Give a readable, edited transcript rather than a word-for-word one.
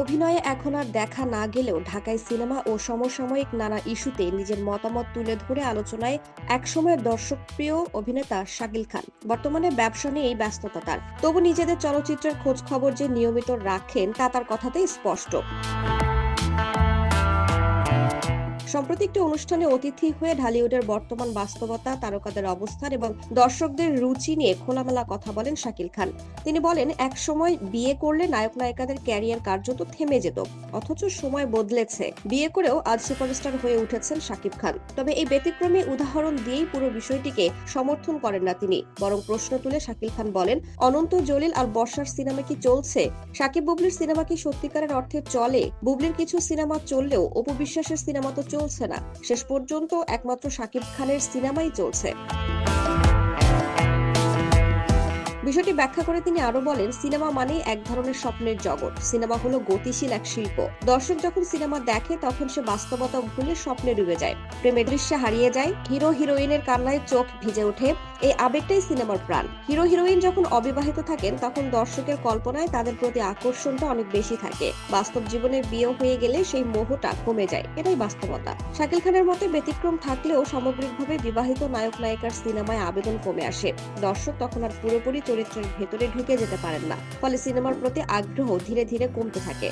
অভিনয়ে এখন আর দেখা না গেলেও ঢাকায় সিনেমা ও সমসাময়িক নানা ইস্যুতে নিজের মতামত তুলে ধরে আলোচনায় একসময়ের দর্শকপ্রিয় অভিনেতা শাকিল খান। বর্তমানে ব্যবসা নিয়েই ব্যস্ততা তার। তবু নিজেদের চলচ্চিত্রের খোঁজ খবর যে নিয়মিত রাখেন তা তার কথাতেই স্পষ্ট। সম্প্রতি একটি অনুষ্ঠানে অতিথি হয়ে ঢালিউডের বর্তমান বাস্তবতা, তারকাদের অবস্থান এবং দর্শকদের রুচি নিয়ে খোলামেলা কথা বলেন শাকিল খান। তিনি বলেন, এক সময় বিয়ে করলে নায়ক নায়িকাদের ক্যারিয়ার কার্যত থেমে যেত, অথচ সময় বদলেছে। বিয়ে করেও আজ সুপারস্টার হয়ে উঠেছেন শাকিব খান। তবে এই ব্যতিক্রমী উদাহরণ দিয়েই পুরো বিষয়টিকে সমর্থন করেন না তিনি, বরং প্রশ্ন তুলে শাকিল খান বলেন, অনন্ত জলিল আর বর্ষার সিনেমা কি চলছে? সাকিব বুবলির সিনেমা কি সত্যিকারের অর্থে চলে? বুবলির কিছু সিনেমা চললেও অপু বিশ্বাসের সিনেমা তো চলছে না। শেষ পর্যন্ত একমাত্র শাকিব খানের সিনেমাই চলছে। বিষয়টি ব্যাখ্যা করে তিনি আরো বলেন, সিনেমা মানেই এক ধরনের স্বপ্নের জগৎ। সিনেমা হলো গতিশীল এক শিল্প। দর্শক যখন সিনেমা দেখে তখন সে বাস্তবতা ভুলে স্বপ্নে ডুবে যায়, প্রেমের দৃশ্যে হারিয়ে যায়, হিরো হিরোইনের কান্নায় চোখ ভিজে ওঠে। এই আবেগটাই সিনেমার প্রাণ। হিরো হিরোইন যখন অবিবাহিত থাকেন তখন দর্শকের কল্পনায় তাদের প্রতি আকর্ষণটা অনেক বেশি থাকে। বাস্তব জীবনে বিয়ে হয়ে গেলে সেই মোহটা কমে যায়। এটাই বাস্তবতা। শাকিল খানের মতে ব্যতিক্রম থাকলেও সামগ্রিকভাবে বিবাহিত নায়ক নায়িকার সিনেমায় আবেদন কমে আসে। দর্শক তখন আর পুরোপুরি চরিত্রের ভেতরে ঢুকে যেতে পারেন না, ফলে সিনেমার প্রতি আগ্রহ ধীরে ধীরে কমতে থাকে।